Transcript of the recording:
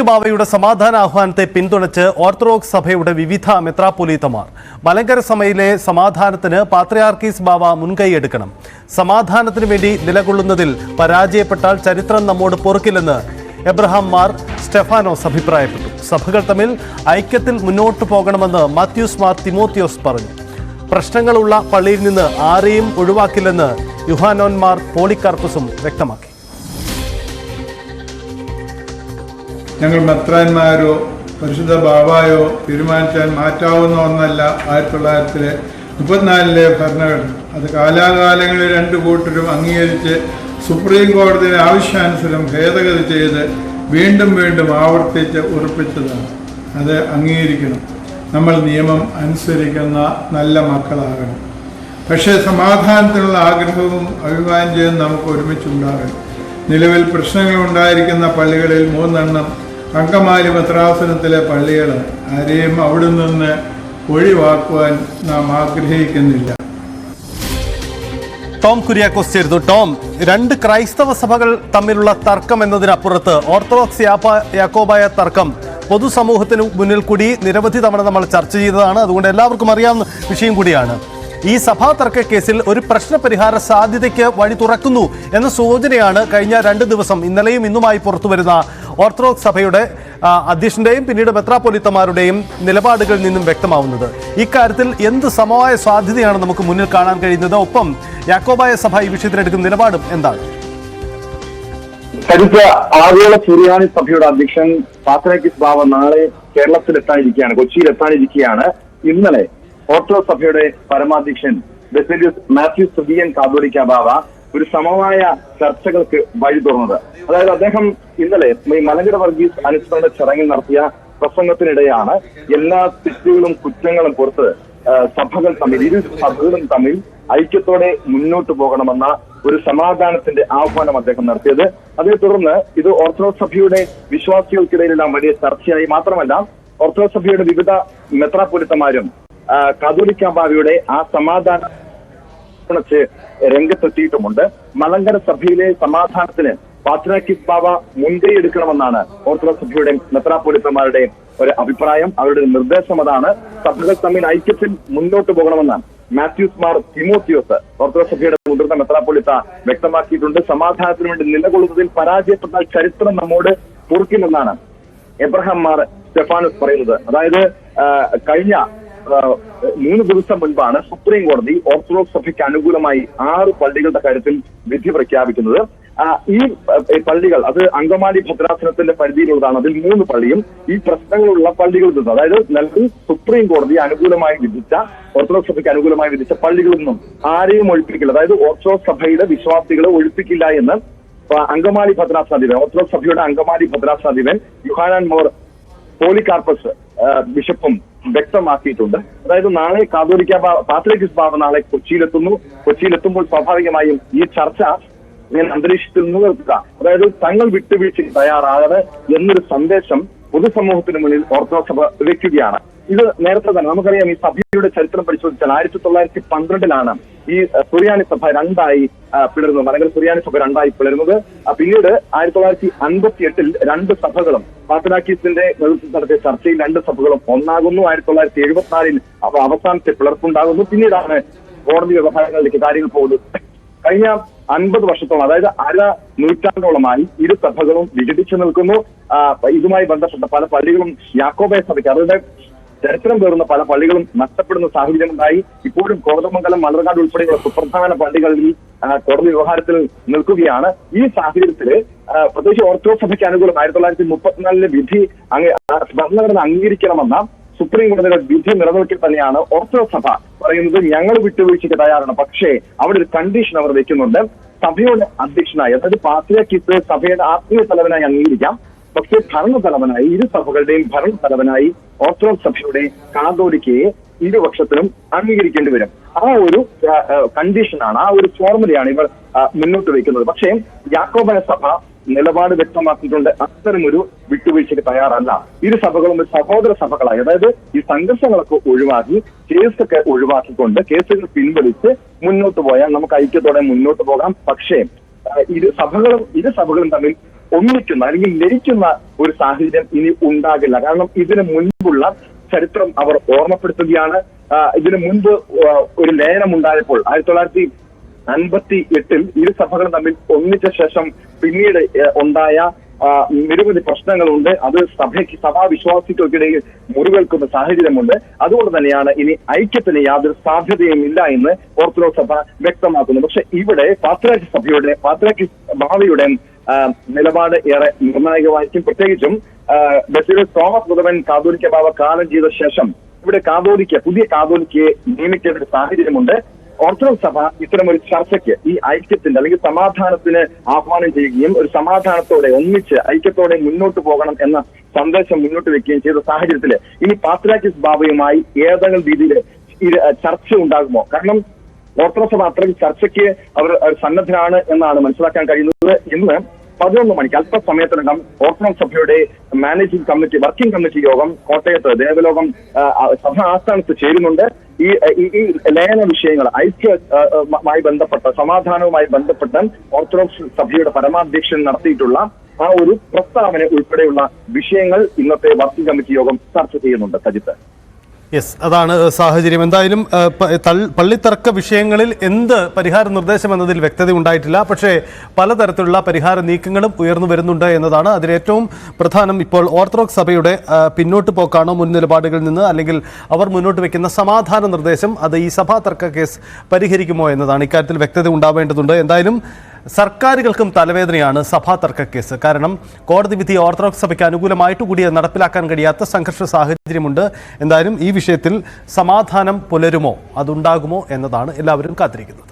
ബാവയുടെ സമാധാന ആഹ്വാനത്തെ പിന്തുണച്ച് ഓർത്തഡോക്സ് സഭയുടെ വിവിധ മെത്രാപ്പൊലീത്തമാർ മലങ്കര സഭയിലെ സമാധാനത്തിന് പാത്രിയാർക്കീസ് ബാവ മുൻകൈയെടുക്കണം. സമാധാനത്തിന് വേണ്ടി നിലകൊള്ളുന്നതിൽ പരാജയപ്പെട്ടാൽ ചരിത്രം നമ്മോട് പൊറുക്കില്ലെന്ന് എബ്രഹാം മാർ സ്റ്റെഫാനോസ് അഭിപ്രായപ്പെട്ടു. സഭകൾ തമ്മിൽ ഐക്യത്തിൽ മുന്നോട്ടു പോകണമെന്ന് മാത്യൂസ് മാർ തിമോത്തിയോസ് പറഞ്ഞു. പ്രശ്നങ്ങളുള്ള പള്ളിയിൽ നിന്ന് ആരെയും ഒഴിവാക്കില്ലെന്ന് യുഹാനോൻ മാർ പോളികാർപ്പസും വ്യക്തമാക്കി. ഞങ്ങൾ മെത്രാന്മാരോ പരിശുദ്ധ ബാവായോ തീരുമാനിച്ചാൽ മാറ്റാവുന്ന ഒന്നല്ല 1934 ഭരണഘടന. അത് കാലാകാലങ്ങളിൽ രണ്ടു കൂട്ടരും അംഗീകരിച്ച് സുപ്രീം കോടതിയുടെ ആവശ്യാനുസരണം ഭേദഗതി ചെയ്ത് വീണ്ടും വീണ്ടും ആവർത്തിച്ച് ഉറപ്പിച്ചതാണ്. അത് അംഗീകരിക്കണം. നമ്മൾ നിയമം അനുസരിക്കുന്ന നല്ല മക്കളാകണം. പക്ഷേ സമാധാനത്തിനുള്ള ആഗ്രഹവും അഭിവാഞ്ചയും നമുക്ക് ഒരുമിച്ചുണ്ടാകണം. നിലവിൽ പ്രശ്നങ്ങൾ ഉണ്ടായിരിക്കുന്ന പള്ളികളിൽ 3 അങ്കമാലി മെത്രാസനത്തിലെ പള്ളികളാണ്. ആരെയും അവിടെ നിന്ന് ഒഴിവാക്കുവാൻ നാം ആഗ്രഹിക്കുന്നില്ല. ടോം കുര്യാക്കോസ് ചേരുന്നു. ടോം, 2 ക്രൈസ്തവ സഭകൾ തമ്മിലുള്ള തർക്കം എന്നതിനപ്പുറത്ത് ഓർത്തഡോക്സ് യാക്കോബായ തർക്കം പൊതുസമൂഹത്തിന് മുന്നിൽ കൂടി നിരവധി തവണ നമ്മൾ ചർച്ച ചെയ്തതാണ്. അതുകൊണ്ട് എല്ലാവർക്കും അറിയാവുന്ന വിഷയം കൂടിയാണ്. ഈ സഭാ തർക്ക കേസിൽ ഒരു പ്രശ്നപരിഹാര സാധ്യതയ്ക്ക് വഴി തുറക്കുന്നു എന്ന സൂചനയാണ് കഴിഞ്ഞ 2 ദിവസം ഇന്നലെയും ഇന്നുമായി പുറത്തുവരുന്ന ഓർത്തഡോക്സ് സഭയുടെ അധ്യക്ഷന്റെയും പിന്നീട് മെത്രാപ്പൊലീത്തമാരുടെയും നിലപാടുകളിൽ നിന്നും വ്യക്തമാവുന്നത്. ഇക്കാര്യത്തിൽ എന്ത് സമവായ സാധ്യതയാണ് നമുക്ക് മുന്നിൽ കാണാൻ കഴിയുന്നത്? ഒപ്പം യാക്കോബായ സഭ ഈ വിഷയത്തിലെടുക്കുന്ന നിലപാടും എന്താണ്? ആഗോള സുറിയാനി സഭയുടെ അധ്യക്ഷൻ പാത്രിയാർക്കീസ് ബാവ നാളെ കേരളത്തിലെത്താനിരിക്കുകയാണ്, കൊച്ചിയിലെത്താനിരിക്കുകയാണ്. ഇന്നലെ ഓർത്തഡോക്സ് സഭയുടെ പരമാധ്യക്ഷൻ ബസേലിയോസ് മാത്യൂസ് തൃതീയൻ കാതോലിക്ക ബാവ ഒരു സമവായ ചർച്ചകൾക്ക് വഴി തുറന്നത്. അതായത് അദ്ദേഹം ഇന്നലെ മലങ്കര വർഗീസ് അനുസ്മരണ ചടങ്ങിൽ നടത്തിയ പ്രസംഗത്തിനിടെയാണ് എല്ലാ തെറ്റുകളും കുറ്റങ്ങളും പുറത്ത് സഭകൾ തമ്മിൽ, ഇരു സഭകളും തമ്മിൽ ഐക്യത്തോടെ മുന്നോട്ട് പോകണമെന്ന ഒരു സമാധാനത്തിന്റെ ആഹ്വാനം അദ്ദേഹം നടത്തിയത്. അതേ തുടർന്ന് ഇത് ഓർത്തഡോക്സ് സഭയുടെ വിശ്വാസികൾക്കിടയിലെല്ലാം വലിയ ചർച്ചയായി. മാത്രമല്ല, ഓർത്തഡോക്സ് സഭയുടെ വിവിധ മെത്രാപ്പൊലീത്തമാരും കാതോലിക്ക ബാവയുടെ ആ സമാധാന രംഗത്തെത്തിയിട്ടുമുണ്ട്. മലങ്കര സഭയിലെ സമാധാനത്തിന് പാത്രിയാർക്കീസ് ബാവ മുൻകൈ എടുക്കണമെന്നാണ് ഓർത്തഡോക്സ് സഭയുടെ മെത്രാപ്പൊലീത്തമാരുടെ ഒരു അഭിപ്രായം. അവരുടെ നിർദ്ദേശം അതാണ്. സഭകൾ തമ്മിൽ ഐക്യത്തിൽ മുന്നോട്ട് പോകണമെന്നാണ് മാത്യൂസ് മാർ തിമോത്തിയോസ് ഓർത്തഡോക്സ് സഭയുടെ മുതിർന്ന മെത്രാപ്പൊലീത്ത വ്യക്തമാക്കിയിട്ടുണ്ട്. സമാധാനത്തിന് വേണ്ടി നിലകൊള്ളുന്നതിൽ പരാജയപ്പെട്ടാൽ ചരിത്രം നമ്മോട് പൊറുക്കില്ലെന്നാണ് എബ്രഹാം മാർ സ്റ്റെഫാനോസ് പറയുന്നത്. അതായത് കഴിഞ്ഞ 3 ദിവസം മുൻപാണ് സുപ്രീം കോടതി ഓർത്തഡോക്സ് സഭയ്ക്ക് അനുകൂലമായി 6 പള്ളികളുടെ കാര്യത്തിൽ വിധി പ്രഖ്യാപിക്കുന്നത്. ഈ പള്ളികൾ അത് അങ്കമാലി ഭദ്രാസനത്തിന്റെ പരിധിയിലുള്ളതാണ്. അതിൽ 3 പള്ളിയും ഈ പ്രശ്നങ്ങളുള്ള പള്ളികളിൽ നിന്ന്, അതായത് നിലവിൽ സുപ്രീം കോടതി അനുകൂലമായി വിധിച്ച, ഓർത്തഡോക്സ് സഭയ്ക്ക് അനുകൂലമായി വിധിച്ച പള്ളികളിൽ നിന്നും ആരെയും ഒഴിപ്പിക്കില്ല. അതായത് ഓർത്തഡോക്സ് സഭയുടെ വിശ്വാസികളെ ഒഴിപ്പിക്കില്ല എന്ന് അങ്കമാലി ഭദ്രാസനാധിപൻ, ഓർത്തഡോക്സ് സഭയുടെ അങ്കമാലി ഭദ്രാസനാധിപൻ യുഹാനോൻ മാർ പോളികാർപ്പസ് ബിഷപ്പും വ്യക്തമാക്കിയിട്ടുണ്ട്. അതായത് നാളെ പാത്രിയാർക്കീസ് ബാവ നാളെ കൊച്ചിയിലെത്തുമ്പോൾ സ്വാഭാവികമായും ഈ ചർച്ച അന്തരീക്ഷത്തിൽ നിന്ന് നിൽക്കുക, അതായത് തങ്ങൾ വിട്ടുവീഴ്ചയ്ക്ക് തയ്യാറാകരുത് എന്നൊരു സന്ദേശം പൊതുസമൂഹത്തിന് മുന്നിൽ ഓർത്തഡോക്സ് സഭ വെക്കുകയാണ്. ഇത് നേരത്തെ തന്നെ നമുക്കറിയാം. ഈ സഭയുടെ ചരിത്രം പരിശോധിച്ചാൽ 1912 ഈ സുറിയാനി സഭ 2 പിളരുന്നത്. മലങ്കര സുറിയാനി സഭ 2 പിളരുന്നത്. പിന്നീട് 1958 2 സഭകളും പാത്രിയാർക്കീസിന്റെ നേതൃത്വത്തിൽ നടത്തിയ ചർച്ചയിൽ 2 സഭകളും ഒന്നാകുന്നു. 1974 അവസാനത്തെ പിളർപ്പുണ്ടാകുന്നു. പിന്നീടാണ് കോടതി വ്യവഹാരങ്ങളിലേക്ക് കാര്യങ്ങൾ പോകുന്നത്. കഴിഞ്ഞ 50 വർഷത്തോളം, അതായത് 1/2 നൂറ്റാണ്ടോളമായി ഇരു സഭകളും വിഘടിച്ചു നിൽക്കുന്നു. ഇതുമായി ബന്ധപ്പെട്ട പല പള്ളികളും യാക്കോബായ സഭയ്ക്ക് അവരുടെ ചരിത്രം പേറുന്ന പല പള്ളികളും നഷ്ടപ്പെടുന്ന സാഹചര്യമുണ്ടായി. ഇപ്പോഴും കോതമംഗലം, മലർകാട് ഉൾപ്പെടെയുള്ള സുപ്രധാന പള്ളികളിൽ കോടതി വ്യവഹാരത്തിൽ നിൽക്കുകയാണ്. ഈ സാഹചര്യത്തില് പ്രത്യേകിച്ച് ഓർത്തഡോക്സ് സഭയ്ക്ക് അനുകൂലം 1934 വിധി ഭരണഘടന അംഗീകരിക്കണമെന്ന സുപ്രീം കോടതിയുടെ വിധി നിലനിൽക്കിൽ തന്നെയാണ് ഓർത്തഡോക്സ് സഭ പറയുന്നത് ഞങ്ങൾ വിട്ടുവീഴ്ചയ്ക്ക് തയ്യാറാണ്. പക്ഷേ അവിടെ ഒരു കണ്ടീഷൻ അവർ വെക്കുന്നുണ്ട്. സഭയുടെ അധ്യക്ഷനായി, അതായത് പാത്രിയാർക്കീസ് സഭയുടെ ആത്മീയ തലവനായി അംഗീകരിക്കാം, പക്ഷേ ഭരണതലവനായി, ഇരു സഭകളുടെയും ഭരണതലവനായി ഓർത്തഡോക്സ് സഭയുടെ കാതോലിക്കയെ ഇരുപക്ഷത്തിനും അംഗീകരിക്കേണ്ടി വരും. ആ ഒരു കണ്ടീഷനാണ്, ആ ഒരു ഫോർമുലയാണ് ഇവർ മുന്നോട്ട് വയ്ക്കുന്നത്. പക്ഷേ യാക്കോബായ സഭ നിലപാട് വ്യക്തമാക്കിയിട്ടുണ്ട്. അത്തരമൊരു വിട്ടുവീഴ്ചയ്ക്ക് തയ്യാറല്ല. ഇരു സഭകളും സഹോദര സഭകളായി, അതായത് ഈ സംഘർഷങ്ങളൊക്കെ ഒഴിവാക്കി, കേസൊക്കെ ഒഴിവാക്കിക്കൊണ്ട് കേസുകൾ പിൻവലിച്ച് മുന്നോട്ട് പോയാൽ നമുക്ക് ഐക്യത്തോടെ മുന്നോട്ട് പോകാം. പക്ഷേ ഇരു സഭകളും തമ്മിൽ ഒന്നിക്കുന്ന അല്ലെങ്കിൽ ലയിക്കുന്ന ഒരു സാഹചര്യം ഇനി ഉണ്ടാകില്ല. കാരണം ഇതിനു മുൻപുള്ള ചരിത്രം അവർ ഓർമ്മപ്പെടുത്തുകയാണ്. ഇതിനു മുൻപ് ഒരു ലയനം ഉണ്ടായപ്പോൾ 1958 ഇരു സഭകളും തമ്മിൽ ഒന്നിച്ച ശേഷം പിന്നീട് ഉണ്ടായ നിരവധി പ്രശ്നങ്ങളുണ്ട്. അത് സഭാവിശ്വാസികൾക്കിടയിൽ മുറിവേൽക്കുന്ന സാഹചര്യമുണ്ട്. അതുകൊണ്ട് തന്നെയാണ് ഇനി ഐക്യത്തിന് യാതൊരു സാധ്യതയും ഇല്ല എന്ന് ഓർത്തഡോക്സ് സഭ വ്യക്തമാക്കുന്നു. പക്ഷെ ഇവിടെ പാത്രിയാർക്കീസ് ബാവയുടെ നിലപാട് ഏറെ നിർണായകമായിരിക്കും. പ്രത്യേകിച്ചും ബസേലിയോസ് തോമസ് മുതവൻ കാതോലിക്ക ബാവ കാലം ചെയ്ത ശേഷം ഇവിടെ പുതിയ കാതോലിക്കയെ നിയമിക്കേണ്ട ഒരു സാഹചര്യമുണ്ട്. ഓർത്തഡോക്സ് സഭ ഇത്തരമൊരു ചർച്ചയ്ക്ക് ഈ ഐക്യത്തിന്റെ അല്ലെങ്കിൽ സമാധാനത്തിന് ആഹ്വാനം ചെയ്യുകയും ഒരു സമാധാനത്തോടെ ഒന്നിച്ച് ഐക്യത്തോടെ മുന്നോട്ട് പോകണം എന്ന സന്ദേശം മുന്നോട്ട് വെക്കുകയും ചെയ്ത സാഹചര്യത്തിൽ ഇനി പാത്രിയാർക്കീസ് ബാവയുമായി ഏതെങ്കിലും രീതിയിൽ ചർച്ച ഉണ്ടാകുമോ? കാരണം ഓർത്തഡോക്സ് സഭ അത്രയും ചർച്ചയ്ക്ക് അവർ സന്നദ്ധരാണ് എന്നാണ് മനസ്സിലാക്കാൻ കഴിയുന്നത്. ഇന്ന് 11 മണിക്ക് അല്പസമയത്തിനകം ഓർത്തഡോക്സ് സഭയുടെ വർക്കിംഗ് കമ്മിറ്റി യോഗം കോട്ടയത്ത് ദേവലോകം സഭ ആസ്ഥാനത്ത് ചേരുന്നുണ്ട്. ഈ ലയന വിഷയങ്ങൾ ഐക്യമായി ബന്ധപ്പെട്ട സമാധാനവുമായി ബന്ധപ്പെട്ട് ഓർത്തഡോക്സ് സഭയുടെ പരമാധ്യക്ഷൻ നടത്തിയിട്ടുള്ള ആ ഒരു പ്രസ്താവന ഉൾപ്പെടെയുള്ള വിഷയങ്ങൾ ഇന്നത്തെ വർക്കിംഗ് കമ്മിറ്റി യോഗം ചർച്ച ചെയ്യുന്നുണ്ട്. സജിത്ത്, യെസ്, അതാണ് സാഹചര്യം. എന്തായാലും പള്ളിത്തർക്ക വിഷയങ്ങളിൽ എന്ത് പരിഹാര നിർദ്ദേശം എന്നതിൽ വ്യക്തത ഉണ്ടായിട്ടില്ല. പക്ഷേ പലതരത്തിലുള്ള പരിഹാര നീക്കങ്ങളും ഉയർന്നു വരുന്നുണ്ട് എന്നതാണ് അതിലേറ്റവും പ്രധാനം. ഇപ്പോൾ ഓർത്തഡോക്സ് സഭയുടെ പിന്നോട്ട് പോക്കാണോ മുൻ നിലപാടുകളിൽ നിന്ന്, അല്ലെങ്കിൽ അവർ മുന്നോട്ട് വയ്ക്കുന്ന സമാധാന നിർദ്ദേശം അത് ഈ സഭാ തർക്ക കേസ് പരിഹരിക്കുമോ എന്നതാണ്. ഇക്കാര്യത്തിൽ വ്യക്തത ഉണ്ടാവേണ്ടതുണ്ട്. എന്തായാലും സർക്കാരുകൾക്കും തലവേദനയാണ് സഭാ തർക്ക കേസ്. കാരണം കോടതി വിധി ഓർത്തഡോക്സ് സഭയ്ക്ക് അനുകൂലമായിട്ട് കൂടി നടപ്പിലാക്കാൻ കഴിയാത്ത സംഘർഷ സാഹചര്യമുണ്ട്. എന്തായാലും ഈ വിഷയത്തിൽ സമാധാനം പുലരുമോ, അതുണ്ടാകുമോ എന്നതാണ് എല്ലാവരും കാത്തിരിക്കുന്നത്.